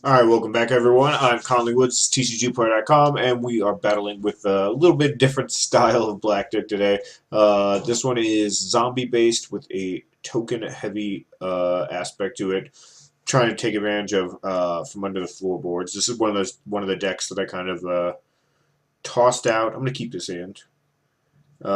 Alright, welcome back everyone. I'm Conley Woods, tcgplayer.com, and we are battling with a little bit different style of black deck today. This one is zombie based with a token heavy aspect to it, trying to take advantage of from under the floorboards. This is one of the decks that I kind of tossed out. I'm gonna keep this in. We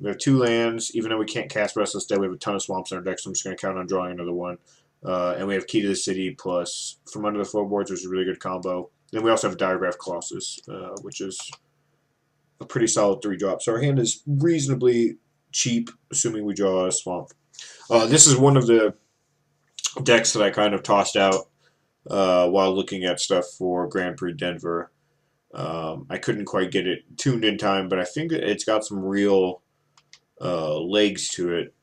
have two lands. Even though we can't cast Restless Dead, we have a ton of swamps in our deck, so I'm just going to count on drawing another one. And we have Key to the City plus From Under the Floorboards, which is a really good combo. Then we also have Diagraph Colossus, which is a pretty solid 3-drop. So our hand is reasonably cheap, assuming we draw a swamp. This is one of the decks that I kind of tossed out while looking at stuff for Grand Prix Denver. I couldn't quite get it tuned in time, but I think it's got some real legs to it.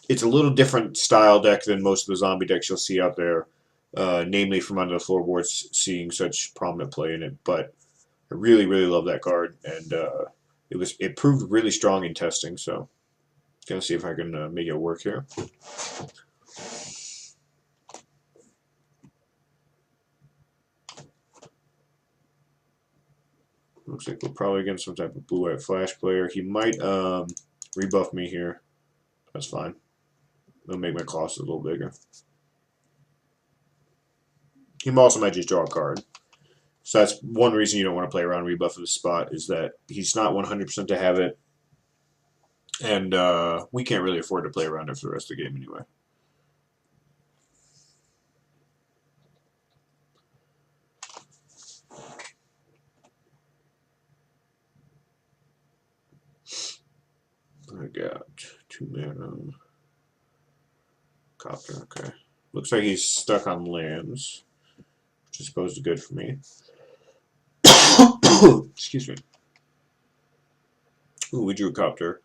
It's a little different style deck than most of the zombie decks you'll see out there, namely From Under the Floorboards seeing such prominent play in it. But I really, really love that card, and it proved really strong in testing. So, gonna see if I can make it work here. Looks like we're probably against some type of blue-white flash player. He might rebuff me here. That's fine. It'll make my cost a little bigger. He also might just draw a card. So that's one reason you don't want to play around rebuff of the spot, is that he's not 100% to have it. And we can't really afford to play around it for the rest of the game anyway. I got 2 mana. Copter, okay. Looks like he's stuck on lands, which is supposed to be good for me. Excuse me. Ooh, we drew a Copter.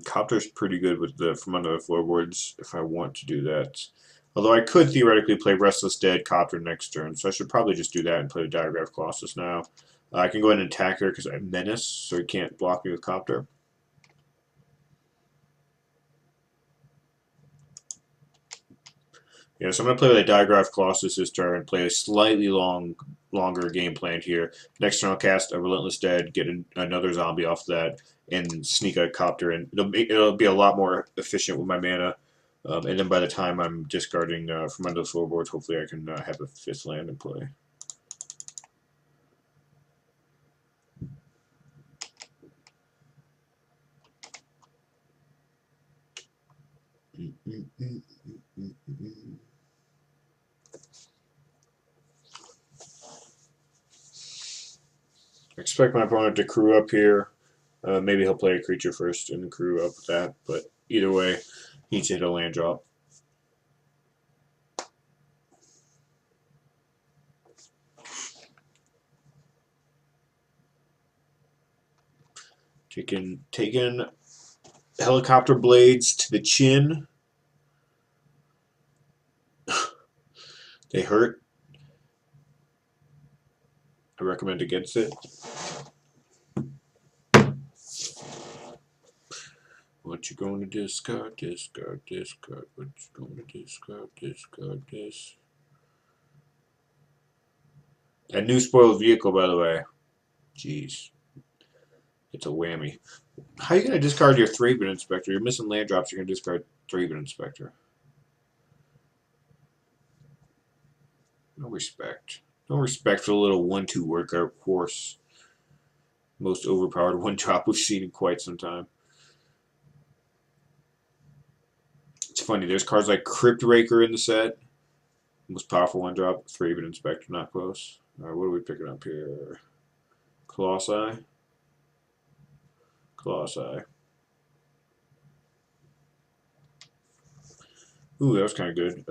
Copter's pretty good with the From Under the Floorboards if I want to do that. Although I could theoretically play Restless Dead, Copter next turn, so I should probably just do that and play the Diagraph Colossus now. I can go ahead and attack her because I have Menace, so he can't block me with Copter. Yeah, so I'm going to play with a Diagraph Colossus this turn, play a slightly longer game plan here. Next turn I'll cast a Relentless Dead, get another zombie off that, and sneak a Copter in. It'll be a lot more efficient with my mana. And then by the time I'm discarding From Under the Floorboards, hopefully I can have a 5th land in play. I expect my opponent to crew up here. Maybe he'll play a creature first and crew up with that, but either way, he needs to hit a land drop. Taking helicopter blades to the chin. They hurt. I recommend against it. What you going to discard? Discard, discard. What you going to discard? Discard this. A new spoiled vehicle, by the way. Jeez. It's a whammy. How are you going to discard your 3-bit inspector? You're missing land drops. You're going to discard 3-bit inspector. No respect. No respect for the little 1-2 worker horse. Most overpowered 1-drop we've seen in quite some time. It's funny, there's cards like Crypt Raker in the set. Most powerful 1-drop, 3-bit inspector, not close. Alright, what are we picking up here? Colossi. Colossi. Ooh, that was kind of good.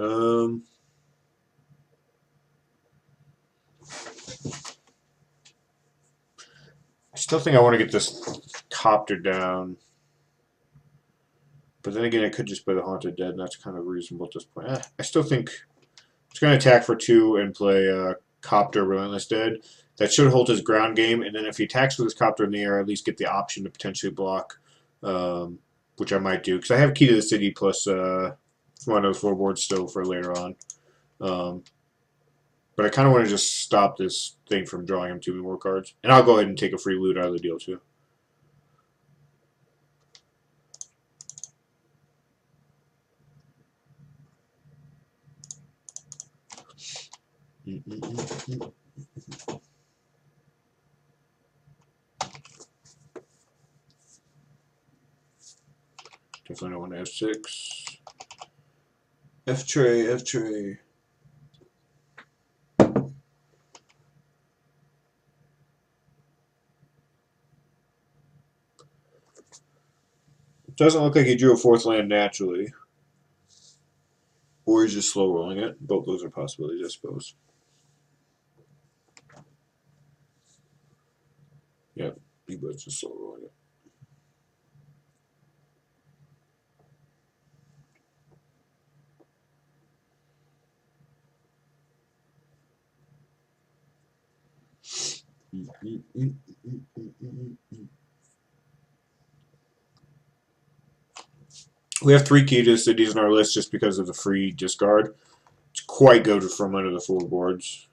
I still think I want to get this Copter down. But then again, I could just play the Haunted Dead, and that's kind of reasonable at this point. I still think it's going to attack for 2 and play Copter Relentless Dead. That should hold his ground game, and then if he attacks with his Copter in the air, at least get the option to potentially block which I might do because I have Key to the City plus one of those floorboards still for later on. But I kind of want to just stop this thing from drawing him too many more cards. And I'll go ahead and take a free loot out of the deal too. Definitely don't want to F6. F tray, F tray. Doesn't look like he drew a fourth land naturally. Or he's just slow rolling it. Both those are possibilities, I suppose. Yep, he was just slow rolling it. We have 3 Key to the Cities in our list just because of the free discard. It's quite good from under the floorboards.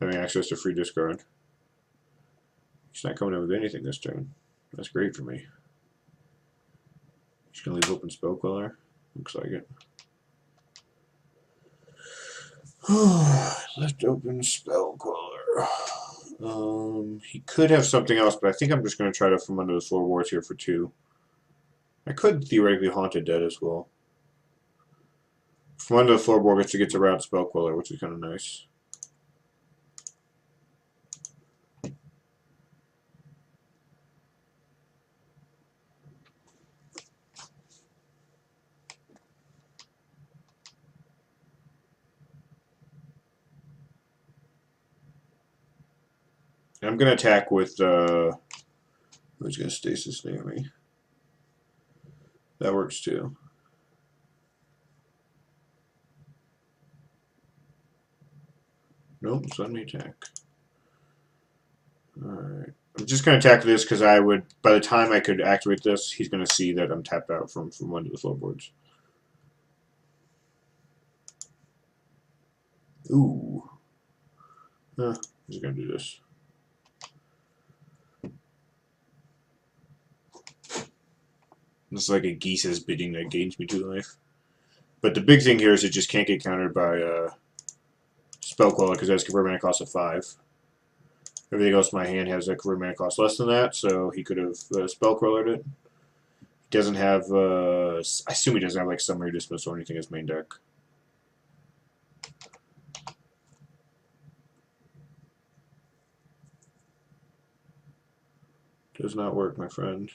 Having access to free discard. He's not coming in with anything this turn. That's great for me. He's going to leave open Spell Queller. Looks like it. Left open Spell Queller. He could have something else, but I think I'm just going to try to from under the floorboards here for 2. I could theoretically Haunted Dead as well. From under the floorboards, it gets around Spell Queller, which is kind of nice. I'm going to attack with, who's going to stasis near me? That works too. Nope, let me attack. Alright. I'm just going to attack this because I would, by the time I could activate this, he's going to see that I'm tapped out from one of the floorboards. Ooh. I'm just going to do this. This is like a Geese's bidding that gains me 2 life. But the big thing here is it just can't get countered by Spell Queller because it has convert mana cost of 5. Everything else in my hand has a convert mana cost less than that, so he could have Spell Quellered it. He doesn't have, I assume he doesn't have like Summary Dismissal or anything in his main deck. Does not work, my friend.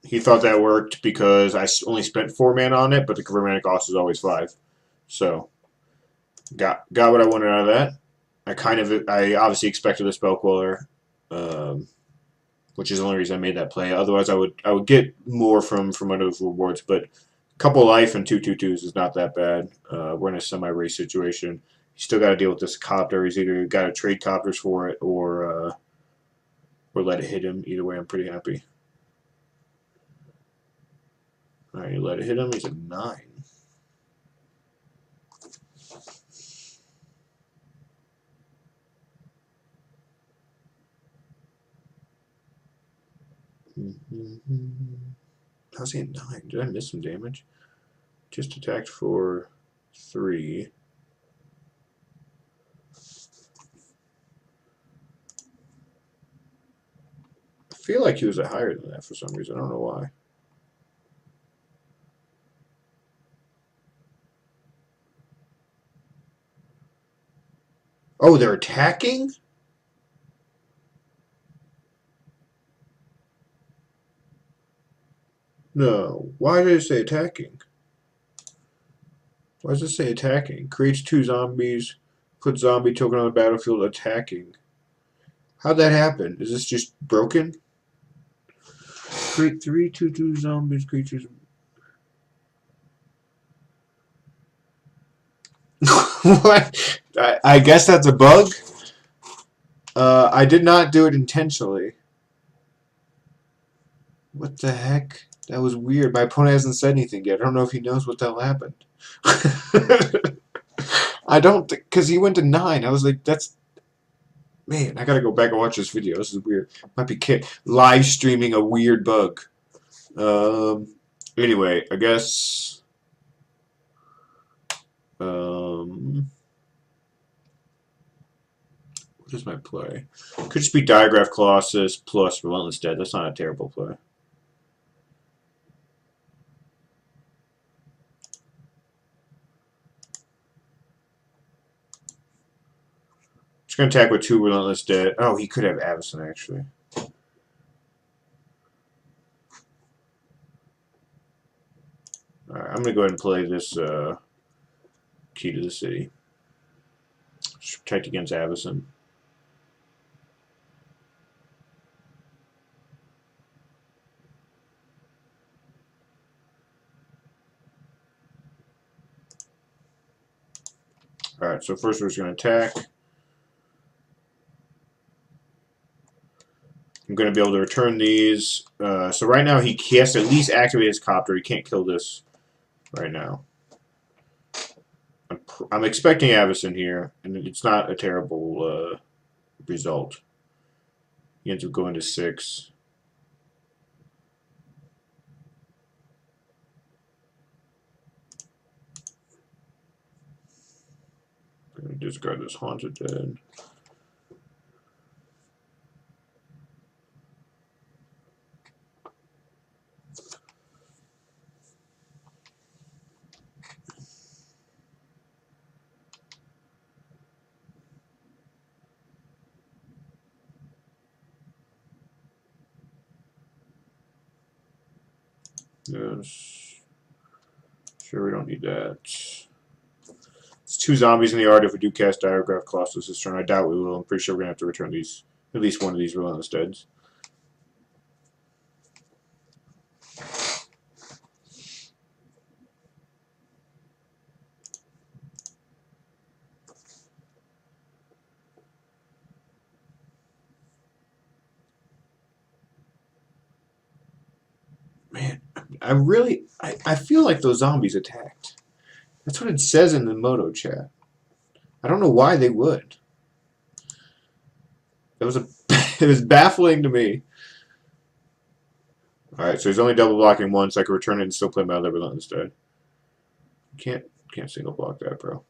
He thought that worked because I only spent 4 mana on it, but the convert mana cost is always 5. So, got what I wanted out of that. I obviously expected the Spell Queller, which is the only reason I made that play. Otherwise, I would get more from under the floorboards, but a couple life and 2/2/2s is not that bad. We're in a semi-race situation. You still got to deal with this copter. He's either got to trade copters for it or let it hit him. Either way, I'm pretty happy. Alright, you let it hit him. He's a 9. How's he at 9? Did I miss some damage? Just attacked for 3. I feel like he was at higher than that for some reason. I don't know why. Oh, they're attacking? No. Why did it say attacking? Why does it say attacking? Creates 2 zombies. Put zombie token on the battlefield attacking. How'd that happen? Is this just broken? Create 3 2/2 zombies creatures. What? I guess that's a bug. I did not do it intentionally. What the heck? That was weird. My opponent hasn't said anything yet. I don't know if he knows what the hell happened. I don't, because he went to 9. I was like, that's, man, I gotta go back and watch this video. This is weird. Might be live streaming a weird bug. Anyway, I guess, what is my play? Could just be Diagraph Colossus plus Relentless Dead. That's not a terrible play. Just gonna attack with 2 Relentless Dead. Oh, he could have Avacyn actually. Alright, I'm gonna go ahead and play this Key to the City. Just protect against Avacyn. Alright, so first we're just going to attack. I'm going to be able to return these. So right now he has to at least activate his copter. He can't kill this right now. I'm expecting Avacyn here, and it's not a terrible result. He ends up going to 6. I'm going to discard this Haunted Dead. Yes. Sure, we don't need that. It's 2 zombies in the art if we do cast Diagraph Colossus this turn. I doubt we will. I'm pretty sure we're going to have to return these, at least one of these Relentless Deads. Man, I feel like those zombies attacked. That's what it says in the Moto chat. I don't know why they would. It was it was baffling to me. Alright, so he's only double blocking 1, so I can return it and still play my other Relentless Dead. Can't single block that, bro.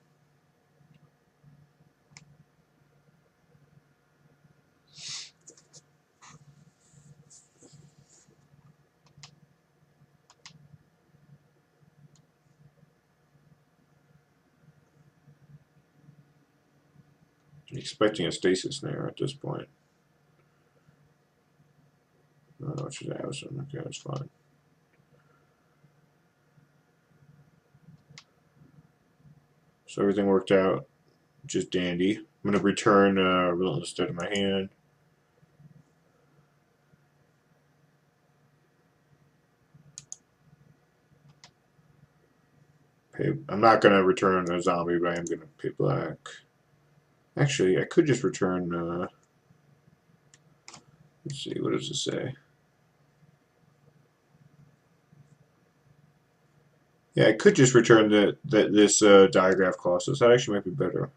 I'm expecting a Stasis Snare at this point. Oh, it's just Avacyn. Okay, that's fine. So everything worked out just dandy. I'm going to return Relentless Dead to my hand. I'm not going to return a zombie, but I am going to pay black. Actually, I could just return, let's see, what does it say? Yeah, I could just return this Diagraph Colossus. That actually might be better.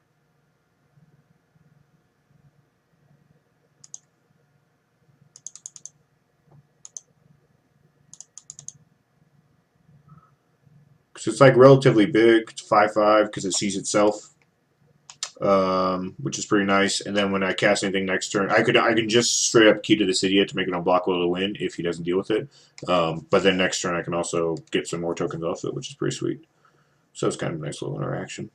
Because it's like relatively big. It's 5/5 because it sees itself. Which is pretty nice. And then when I cast anything next turn, I can just straight up Key to the City to make it unblockable to win if he doesn't deal with it. But then next turn I can also get some more tokens off it, which is pretty sweet. So it's kind of a nice little interaction.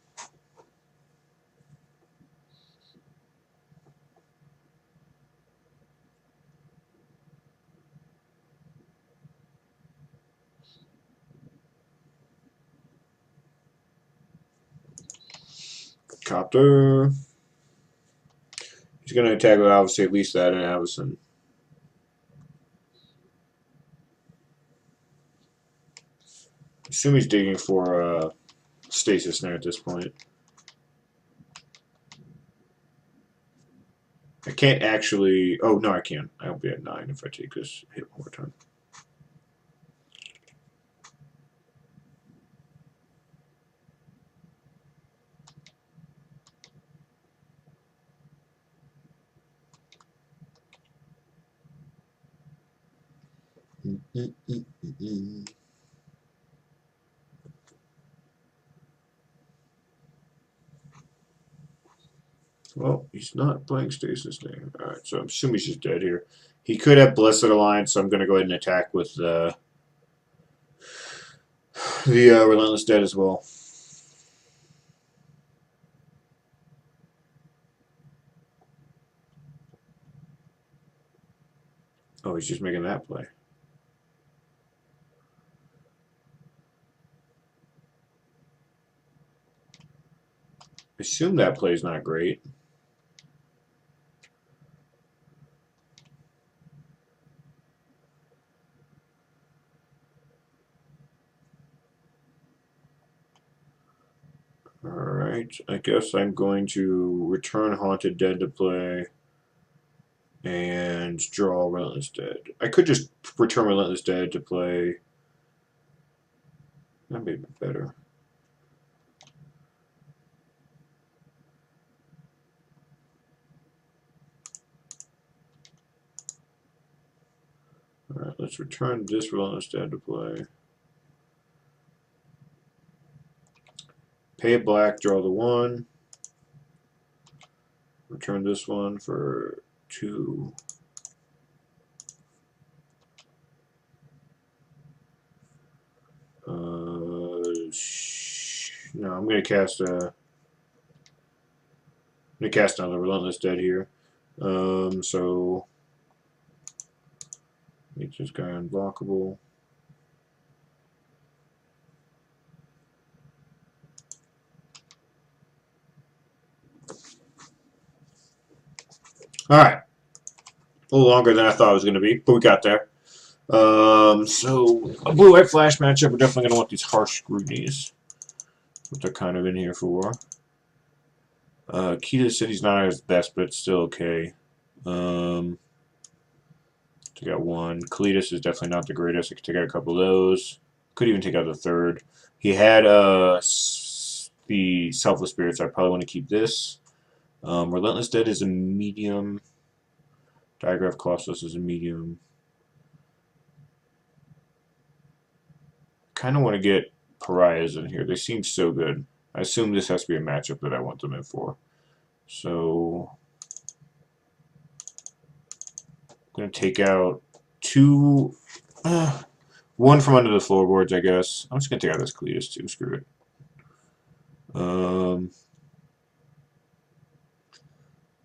Copter. He's going to attack with obviously at least that and Avacyn. Assume he's digging for Stasis Snare at this point. I can't actually. Oh no, I can. I'll be at 9 if I take this hit one more turn. Well, he's not playing Stasis name. Alright, so I'm assuming he's just dead here. He could have Blessed Alliance, so I'm going to go ahead and attack with the Relentless Dead as well. Oh, he's just making that play. I assume that play's not great. Alright, I guess I'm going to return Haunted Dead to play and draw Relentless Dead. I could just return Relentless Dead to play. That may be better. Alright, let's return this Relentless Dead to play. Pay a black, draw the 1. Return this one for 2. No, I'm gonna cast another Relentless Dead here. So make this guy unblockable. Alright. A little longer than I thought it was going to be, but we got there. So, a blue-white flash matchup, we're definitely going to want these harsh scrutinies. What they're kind of in here for. Key to the City's not his best, but it's still okay. Take out 1. Kaladesh is definitely not the greatest. I could take out a couple of those. Could even take out the 3rd. He had the Selfless Spirits. I probably want to keep this. Relentless Dead is a medium. Digraph Colossus is a medium. Kind of want to get Pariahs in here. They seem so good. I assume this has to be a matchup that I want them in for. So I'm going to take out 2. 1 from under the floorboards, I guess. I'm just going to take out this Kaladesh too. Screw it.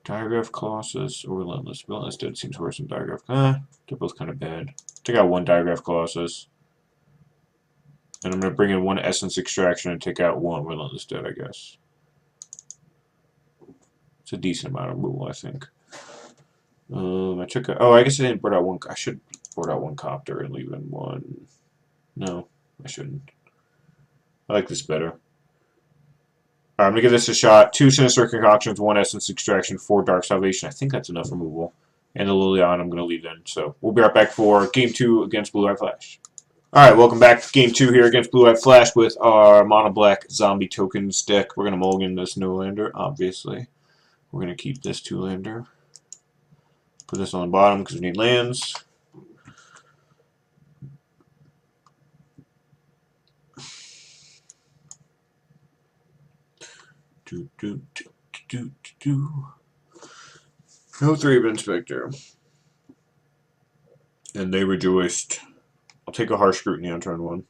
Digraph Colossus or Relentless. Relentless Dead seems worse than Digraph. They're both kind of bad. Take out 1 Digraph Colossus. And I'm going to bring in 1 Essence Extraction and take out 1 Relentless Dead, I guess. It's a decent amount of removal, I think. I took a, oh, I guess I didn't board out 1. I should board out 1 Copter and leave in 1. No, I shouldn't. I like this better. Alright, I'm going to give this a shot. 2 Sinister Concoctions, 1 Essence Extraction, 4 Dark Salvation. I think that's enough removal. And the Lilion I'm going to leave in. So we'll be right back for Game 2 against Blue Eye Flash. Alright, welcome back to Game 2 here against Blue Eye Flash with our Mono Black Zombie Tokens deck. We're going to mulligan this no-lander, obviously. We're going to keep this 2-lander. Put this on the bottom because we need lands. No 3 of Inspector. And they rejoiced. I'll take a Harsh Scrutiny on turn 1.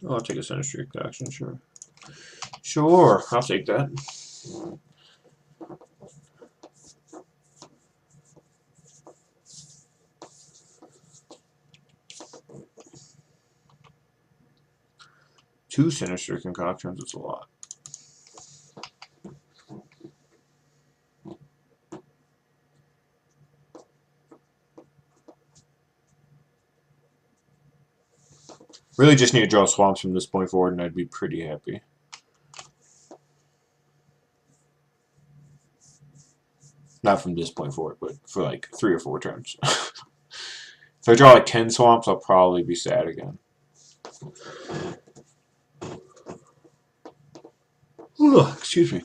Oh, I'll take a Sinister action, sure. Sure, I'll take that. Two Sinister Concoctions, it's a lot. Really just need to draw swamps from this point forward and I'd be pretty happy. Not from this point forward, but for like 3 or 4 turns. If I draw like 10 swamps, I'll probably be sad again. Ooh, excuse me.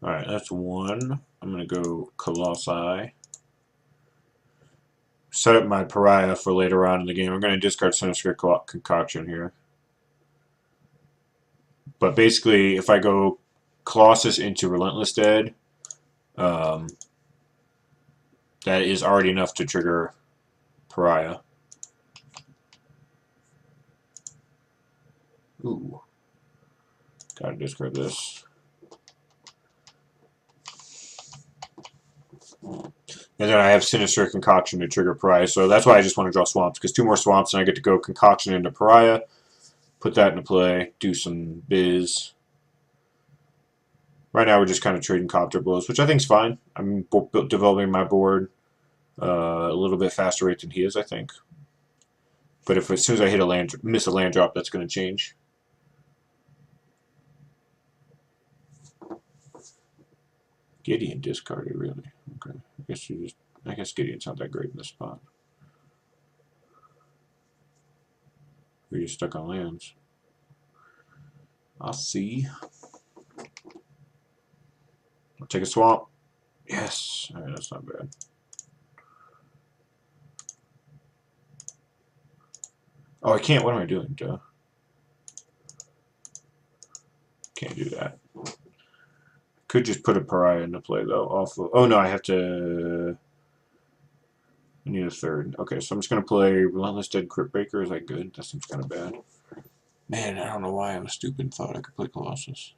Alright, that's 1. I'm going to go Colossi. Set up my Pariah for later on in the game. I'm going to discard Sinister Concoction here. But basically, if I go Colossus into Relentless Dead, that is already enough to trigger Pariah. Ooh. Gotta discard this. And then I have Sinister Concoction to trigger Pariah, so that's why I just want to draw Swamps, because 2 more Swamps and I get to go Concoction into Pariah, put that into play, do some biz. Right now we're just kind of trading Copter blows, which I think is fine. I'm developing my board a little bit faster rate than he is, I think. But if as soon as I hit a land, miss a land drop, that's going to change. Gideon discarded, really. Okay, I guess Gideon's not that great in this spot. We're just stuck on lands. I'll see. I'll take a swamp. Yes. Alright, that's not bad. Oh, I can't. What am I doing? Duh. Can't do that. Could just put a Pariah into play, though. Oh, no, I have to... I need a 3rd. Okay, so I'm just going to play Relentless Dead Crypt Breaker. Is that good? That seems kind of bad. Man, I don't know why I was stupid and thought I could play Colossus.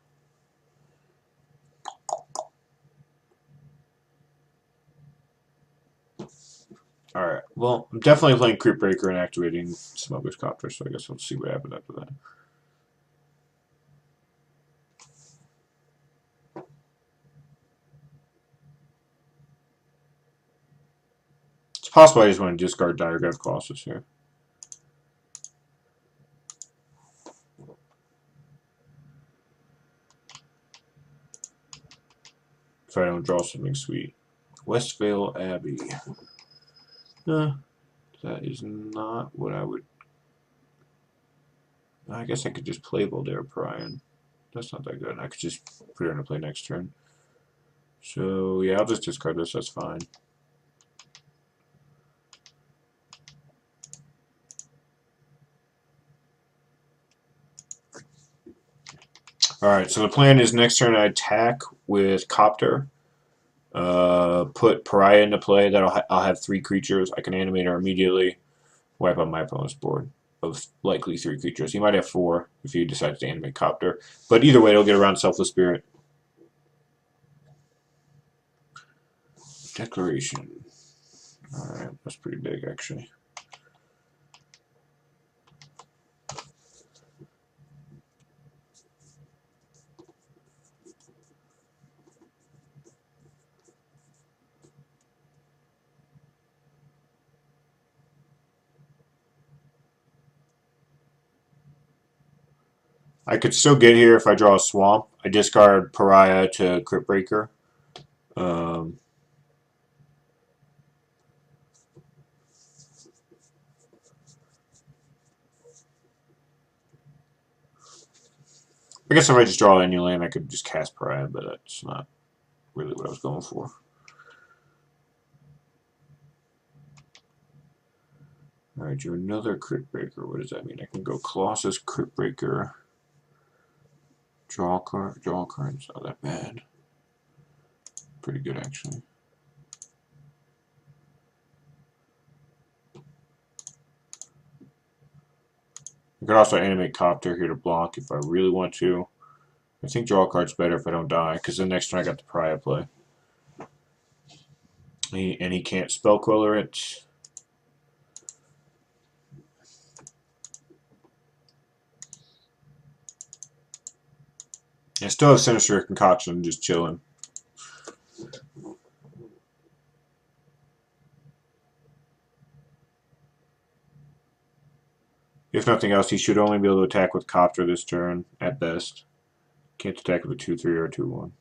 Alright, well, I'm definitely playing Crypt Breaker and activating Smuggler's Copter, so I guess we'll see what happens after that. It's possible I just want to discard Diregraph Colossus here. If I don't draw something sweet. Westvale Abbey. That is not what I would... I guess I could just play Voldare Pariah. That's not that good. I could just put her into play next turn. So, yeah, I'll just discard this. That's fine. Alright, so the plan is next turn I attack with Copter. Put Pariah into play. I'll have 3 creatures. I can animate her immediately. Wipe on my opponent's board of likely 3 creatures. He might have 4 if he decides to animate Copter. But either way, it'll get around Selfless Spirit. Declaration. Alright, that's pretty big, actually. I could still get here if I draw a Swamp. I discard Pariah to Crypt Breaker. I guess if I just draw any land, I could just cast Pariah, but that's not really what I was going for. Alright, you're another Crypt Breaker. What does that mean? I can go Colossus, Crypt Breaker, draw a card. It's not that bad. Pretty good, actually. I could also animate Copter here to block if I really want to. I think draw a card's better if I don't die, because the next turn I got the Pariah play. And he can't Spell Queller it. I still have Sinister Concoction just chilling. If nothing else, he should only be able to attack with Copter this turn, at best. Can't attack with a 2-3 or a 2-1.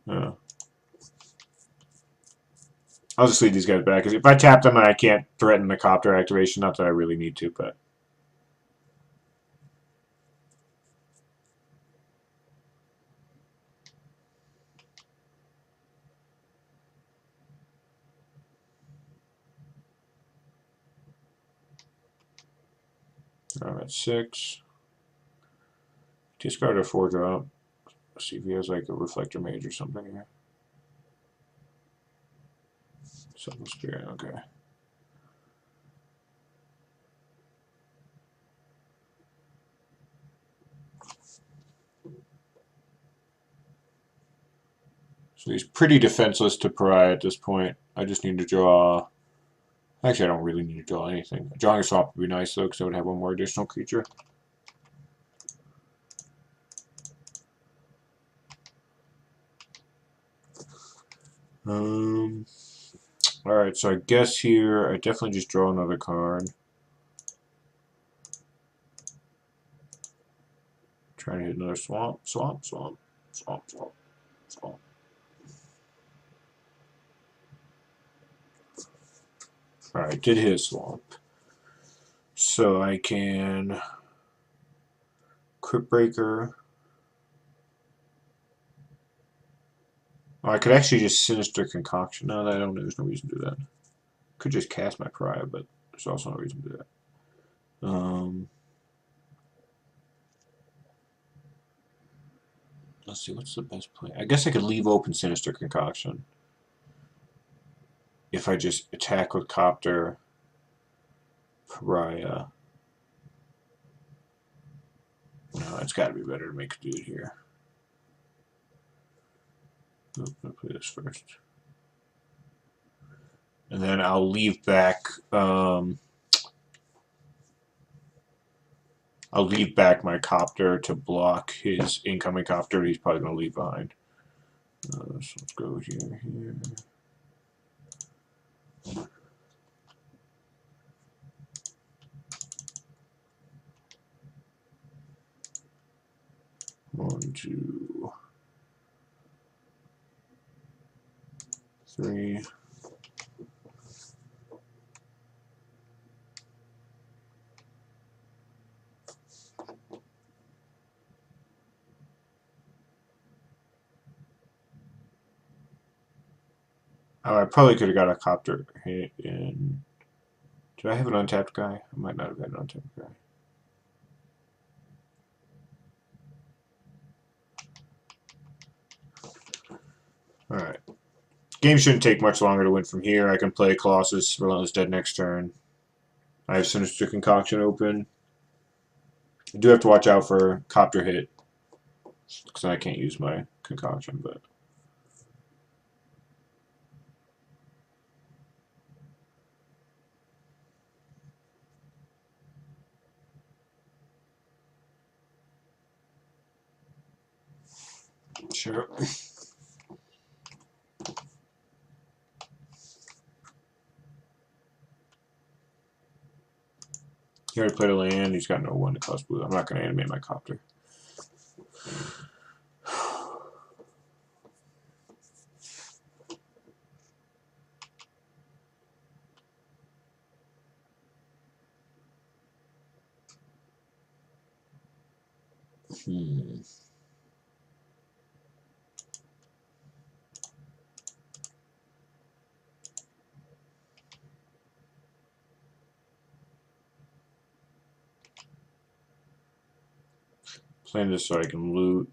Yeah. I'll just leave these guys back. Because if I tap them, I can't threaten the Copter activation. Not that I really need to, but... Alright, 6. Discard a 4-drop. See if he has like a Reflector Mage or something here. Something Spirit, okay. So he's pretty defenseless to Pariah at this point. I just need to draw... Actually, I don't really need to draw anything. Drawing a swamp would be nice, though, because I would have one more additional creature. Alright, so I guess here I definitely just draw another card. Trying to hit another swamp. Alright, did hit a swamp. So I can Crypt Breaker. Oh, I could actually just Sinister Concoction. No, I don't know. There's no reason to do that. Could just cast my Pariah, but there's also no reason to do that. Let's see, what's the best play? I guess I could leave open Sinister Concoction. If I just attack with Copter, Pariah. No, it's got to be better to make a dude here. Nope, I'll play this first. And then I'll leave back... I'll leave back my Copter to block his incoming Copter he's probably going to leave behind. So let's go here. 1, 2, 3. Oh, I probably could have got a Copter hit in... Do I have an untapped guy? I might not have had an untapped guy. Alright. Game shouldn't take much longer to win from here. I can play Colossus, Relentless Dead next turn. I have Sinister Concoction open. I do have to watch out for Copter hit, because I can't use my Concoction, but... Sure. He already played a land. He's got no one to cost blue. I'm not going to animate my Copter. Playing this so I can loot.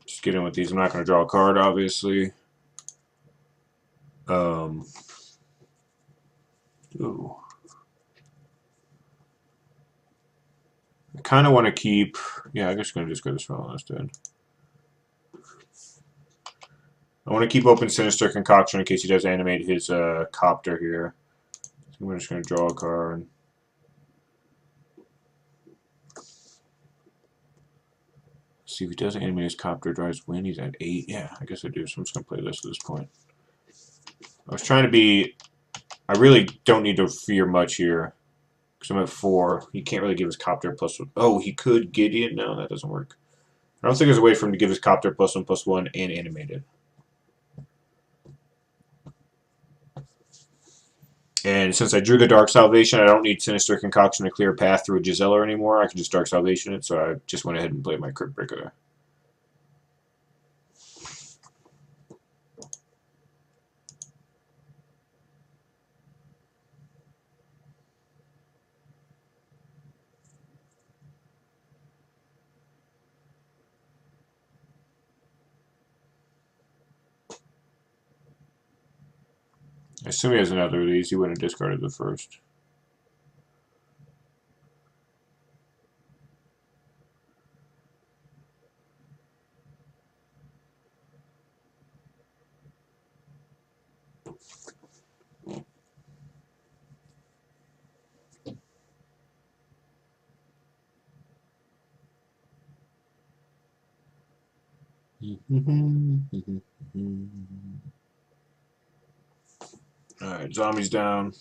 Just get in with these. I'm not going to draw a card, obviously. Ooh, Ooh. I kind of want to keep... Yeah, I guess I'm going to just go this one instead. I want to keep open Sinister Concoction in case he does animate his copter here. So I'm just going to draw a card. See if he does animate his copter, drives win. He's at 8. Yeah, I guess I do. So I'm just going to play this at this point. I was trying to be... I really don't need to fear much here. Because I'm at 4. He can't really give his copter plus 1. Oh, he could Gideon? No, that doesn't work. I don't think there's a way for him to give his copter +1/+1 and animated. And since I drew the Dark Salvation, I don't need Sinister Concoction to clear a path through a Gisela anymore. I can just Dark Salvation it, so I just went ahead and played my Crypt Breaker there. I assume he has another of these. He wouldn't have discarded the first. Alright, zombies down.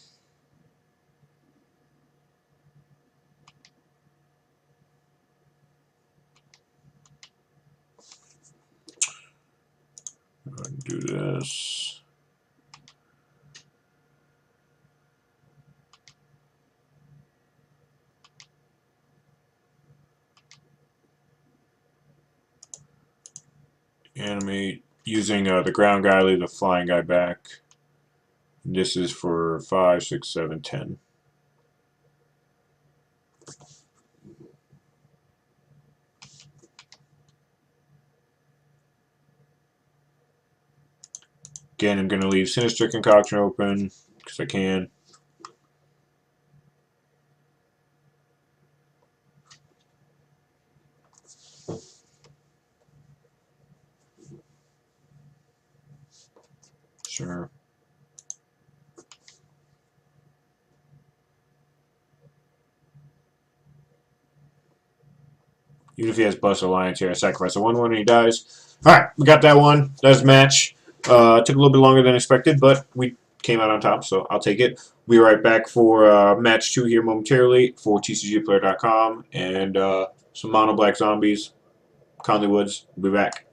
Do this. Animate using the ground guy, leave the flying guy back. This is for 5, 6, 7, 10. Again, I'm going to leave Sinister Concoction open because I can. Sure. Even if he has Bust Alliance here, I sacrifice a 1/1 and he dies. Alright, we got that one. That's match. Took a little bit longer than expected, but we came out on top, so I'll take it. We'll be right back for match 2 here momentarily for tcgplayer.com and some mono black zombies. Conley Woods. We'll be back.